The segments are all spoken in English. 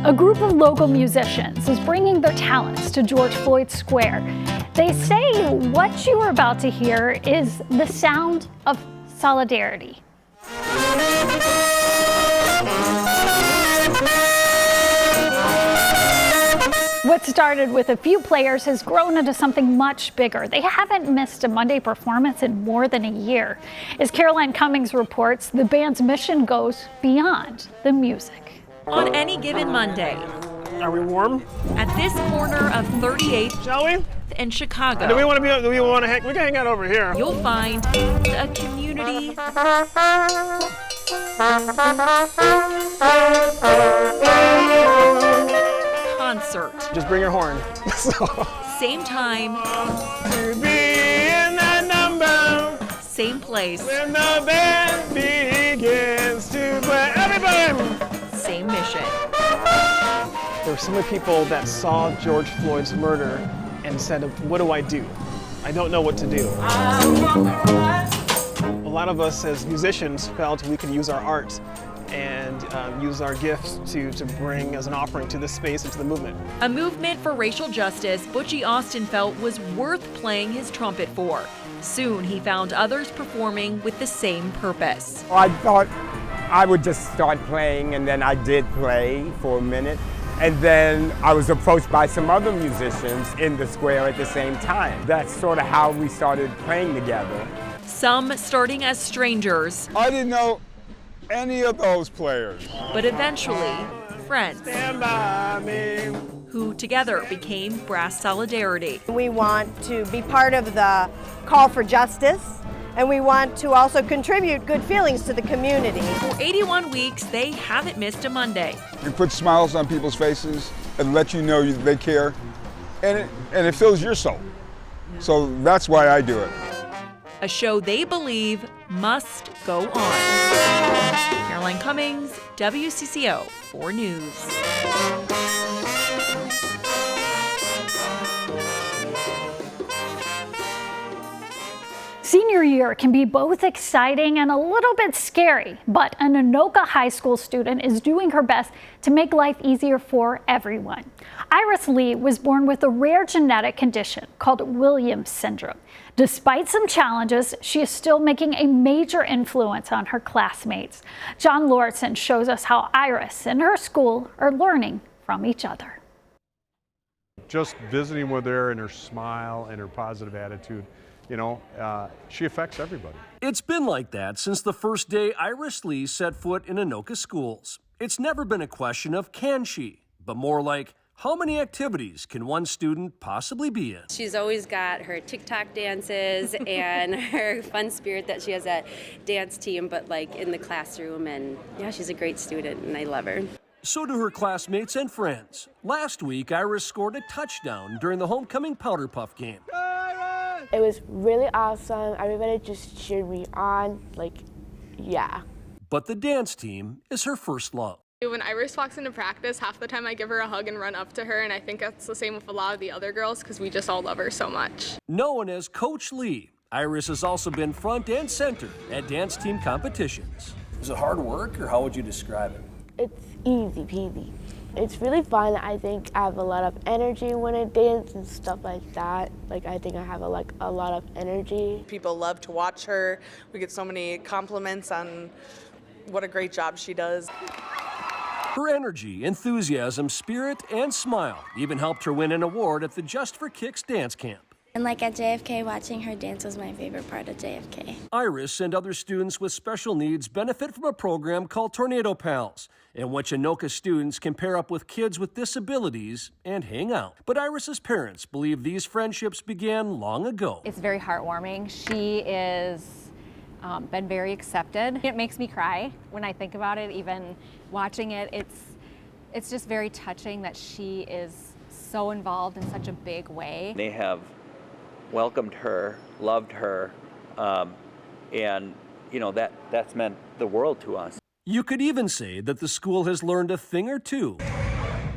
A group of local musicians is bringing their talents to George Floyd Square. They say what you are about to hear is the sound of solidarity. What started with a few players has grown into something much bigger. They haven't missed a Monday performance in more than a year. As Caroline Cummings reports, the band's mission goes beyond the music. On any given Monday. Are we warm? At this corner of 38th Shall we? and Chicago. Do we want to be? Do we want to hang? We can hang out over here. You'll find a community concert. Just bring your horn. Same time. To be in that number. Same place. When the band begins to play. Everybody. Same mission. There were so many people that saw George Floyd's murder and said, what do I do? I don't know what to do. A lot of us as musicians felt we could use our art and use our gifts to bring as an offering to this space and to the movement. A movement for racial justice Butchie Austin felt was worth playing his trumpet for. Soon he found others performing with the same purpose. I thought I would just start playing, and then I did play for a minute. And then I was approached by some other musicians in the square at the same time. That's sort of how we started playing together. Some starting as strangers. I didn't know any of those players. But eventually, friends. Stand by me. Who together became Brass Solidarity. We want to be part of the call for justice, and we want to also contribute good feelings to the community. For 81 weeks, they haven't missed a Monday. You put smiles on people's faces and let you know they care, and it fills your soul. So that's why I do it. A show they believe must go on. Caroline Cummings, WCCO 4 News. Senior year can be both exciting and a little bit scary, but an Anoka High School student is doing her best to make life easier for everyone. Iris Lee was born with a rare genetic condition called Williams syndrome. Despite some challenges, she is still making a major influence on her classmates. John Lauritsen shows us how Iris and her school are learning from each other. Just visiting with her and her smile and her positive attitude, she affects everybody. It's been like that since the first day Iris Lee set foot in Anoka schools. It's never been a question of can she, but more like how many activities can one student possibly be in? She's always got her TikTok dances and her fun spirit that she has at dance team, but like in the classroom, and yeah, she's a great student and I love her. So do her classmates and friends. Last week, Iris scored a touchdown during the homecoming Powder Puff game. It was really awesome. Everybody just cheered me on, yeah. But the dance team is her first love. When Iris walks into practice, half the time I give her a hug and run up to her, and I think that's the same with a lot of the other girls because we just all love her so much. Known as Coach Lee, Iris has also been front and center at dance team competitions. Is it hard work, or how would you describe it? It's easy peasy. It's really fun. I think I have a lot of energy when I dance and stuff like that. I think I have a lot of energy. People love to watch her. We get so many compliments on what a great job she does. Her energy, enthusiasm, spirit, and smile even helped her win an award at the Just for Kicks dance camp. And at JFK, watching her dance was my favorite part of JFK. Iris and other students with special needs benefit from a program called Tornado Pals, in which Anoka students can pair up with kids with disabilities and hang out. But Iris's parents believe these friendships began long ago. It's very heartwarming. She is been very accepted. It makes me cry when I think about it, even watching it. It's just very touching that she is so involved in such a big way. They have welcomed her, loved her, and that's meant the world to us. You could even say that the school has learned a thing or two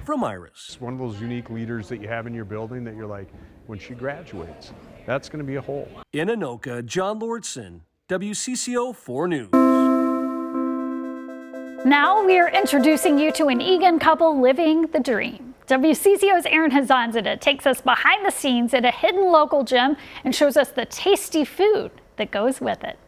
from Iris. It's one of those unique leaders that you have in your building that you're like, when she graduates, that's going to be a hole. In Anoka, John Lauritsen, WCCO 4 News. Now we are introducing you to an Eagan couple living the dream. WCCO's Aaron Hazanzadeh takes us behind the scenes at a hidden local gym and shows us the tasty food that goes with it.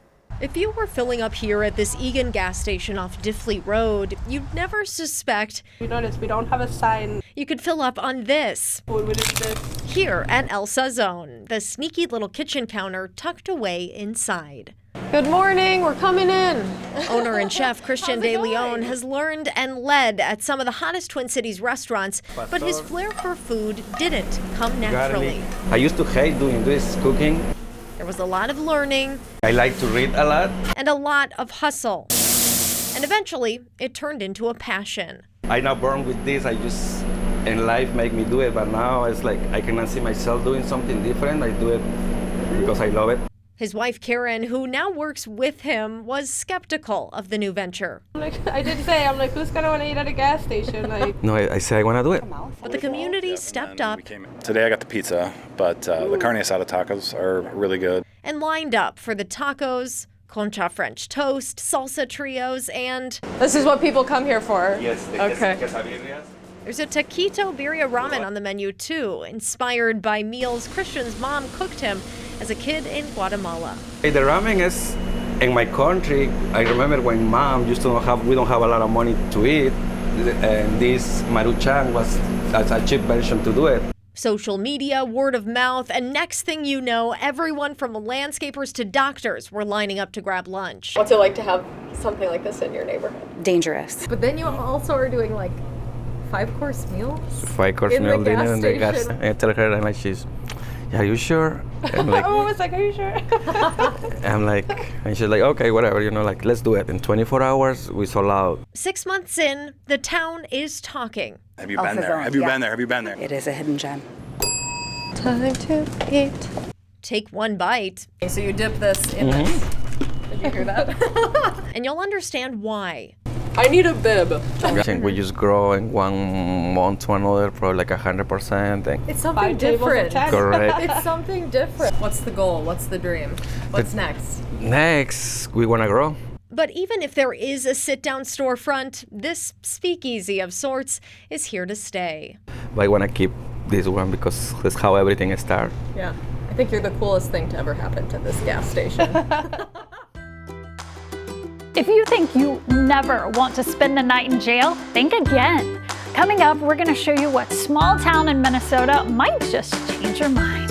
If you were filling up here at this Eagan gas station off Diffley Road, you'd never suspect. You notice we don't have a sign. You could fill up on this. What is this? Here at El Sazon, the sneaky little kitchen counter tucked away inside. Good morning, we're coming in. Owner and chef Christian De Leon has learned and led at some of the hottest Twin Cities restaurants, but his flair for food didn't come naturally. I used to hate doing this cooking. There was a lot of learning. I like to read a lot. And a lot of hustle. And eventually, it turned into a passion. I now born with this. I just, in life, make me do it. But now it's like I cannot see myself doing something different. I do it because I love it. His wife, Karen, who now works with him, was skeptical of the new venture. I did say, who's going to want to eat at a gas station? No, I say I want to do it. But the community stepped up. Today I got the pizza, but the carne asada tacos are really good. And lined up for the tacos, concha French toast, salsa trios, and... This is what people come here for? Yes. Okay. There's a taquito birria ramen on the menu, too, inspired by meals Christian's mom cooked him as a kid in Guatemala. The ramen is in my country. I remember when mom used to we don't have a lot of money to eat, and this Maruchan was a cheap version to do it. Social media, word of mouth, and next thing you know, everyone from landscapers to doctors were lining up to grab lunch. What's it like to have something like this in your neighborhood? Dangerous. But then you also are doing like 5-course meals? 5-course meal dinner in the gas. I tell her, and she's, are you sure? I'm like, I was like, are you sure? I'm like, and she's like, okay, whatever, like, let's do it. In 24 hours, we sold out. 6 months in, the town is talking. Have you been there? Have you been there? Have you been there? It is a hidden gem. Time to eat. Take one bite. Okay, so you dip this in this. Did you hear that? And you'll understand why. I need a bib. I think we just grow in 1 month to another, probably like 100%. It's something different. Correct. It's something different. What's the goal? What's the dream? What's next? Next, we want to grow. But even if there is a sit-down storefront, this speakeasy of sorts is here to stay. But I want to keep this one because that's how everything started. Yeah, I think you're the coolest thing to ever happen to this gas station. If you think you never want to spend the night in jail, think again. Coming up, we're going to show you what small town in Minnesota might just change your mind.